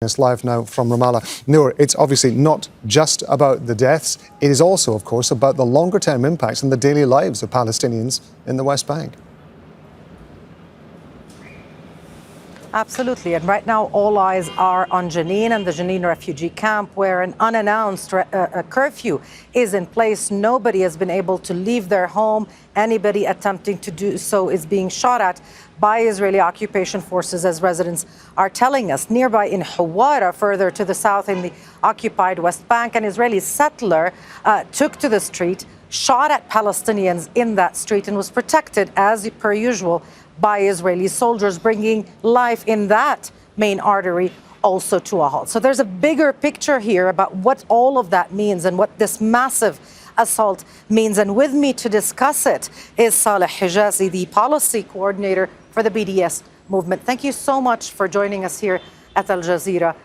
It's live now from Ramallah. Nour, it's obviously not just about the deaths. It is also, of course, about the longer-term impacts on the daily lives of Palestinians in the West Bank. Absolutely. And right now, all eyes are on Jenin and the Jenin refugee camp, where an unannounced curfew is in place. Nobody has been able to leave their home. Anybody attempting to do so is being shot at by Israeli occupation forces, as residents are telling us. Nearby in Hawara, further to the south in the occupied West Bank, an Israeli settler took to the street, shot at Palestinians in that street, and was protected, as per usual, by Israeli soldiers, bringing life in that main artery also to a halt. So there's a bigger picture here about what all of that means and what this massive assault means. And with me to discuss it is Saleh Hijazi, the policy coordinator for the BDS movement. Thank you so much for joining us here at Al Jazeera.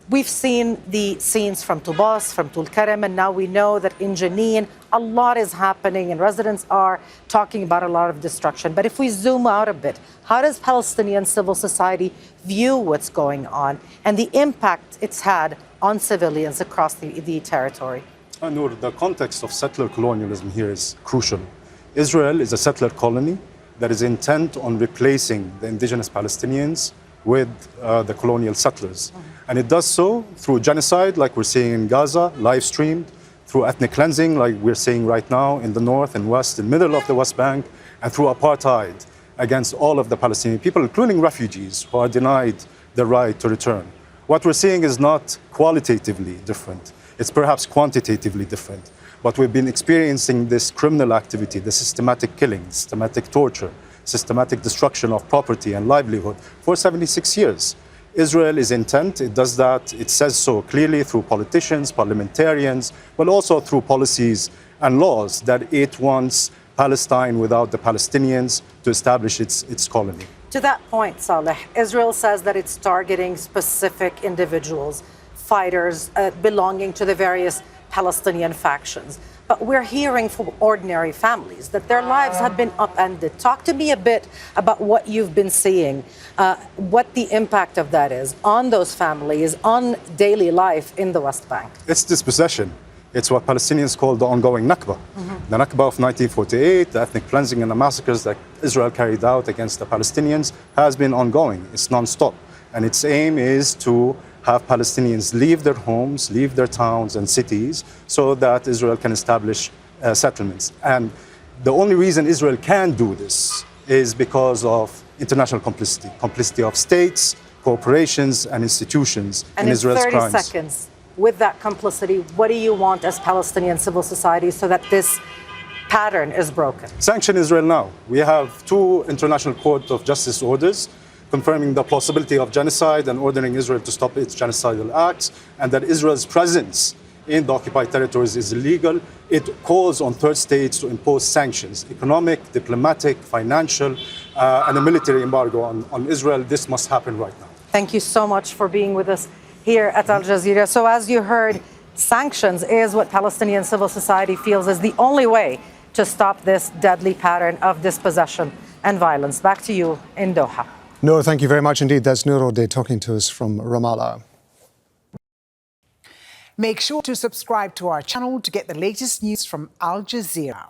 We've seen the scenes from Tubas, from Tulkarem, and now we know that in Jenin, a lot is happening and residents are talking about a lot of destruction. But if we zoom out a bit, how does Palestinian civil society view what's going on and the impact it's had on civilians across the territory? Nour, the context of settler colonialism here is crucial. Israel is a settler colony that is intent on replacing the indigenous Palestinians with the colonial settlers. And it does so through genocide, like we're seeing in Gaza, live streamed, through ethnic cleansing, like we're seeing right now in the north and west, in the middle of the West Bank, and through apartheid against all of the Palestinian people, including refugees who are denied the right to return. What we're seeing is not qualitatively different. It's perhaps quantitatively different. But we've been experiencing this criminal activity, the systematic killing, systematic torture, systematic destruction of property and livelihood for 76 years. Israel is intent, it does that, it says so clearly through politicians, parliamentarians, but also through policies and laws that it wants Palestine without the Palestinians to establish its colony. To that point, Saleh, Israel says that it's targeting specific individuals, fighters belonging to the various Palestinian factions. But we're hearing from ordinary families that their lives have been upended. Talk to me a bit about what you've been seeing, what the impact of that is on those families, on daily life in the West Bank. It's dispossession. It's what Palestinians call the ongoing Nakba. The Nakba of 1948, the ethnic cleansing and the massacres that Israel carried out against the Palestinians has been ongoing. It's non-stop. And its aim is to have Palestinians leave their homes, leave their towns and cities so that Israel can establish settlements. And the only reason Israel can do this is because of international complicity, complicity of states, corporations and institutions in Israel's crimes. And in 30 seconds, with that complicity, what do you want as Palestinian civil society so that this pattern is broken? Sanction Israel now. We have 2 International Court of Justice orders confirming the possibility of genocide and ordering Israel to stop its genocidal acts, and that Israel's presence in the occupied territories is illegal. It calls on third states to impose sanctions, economic, diplomatic, financial, and a military embargo on Israel. This must happen right now. Thank you so much for being with us here at Al Jazeera. So as you heard, sanctions is what Palestinian civil society feels is the only way to stop this deadly pattern of dispossession and violence. Back to you in Doha. Nour, thank you very much indeed. That's Nour Odeh talking to us from Ramallah. Make sure to subscribe to our channel to get the latest news from Al Jazeera.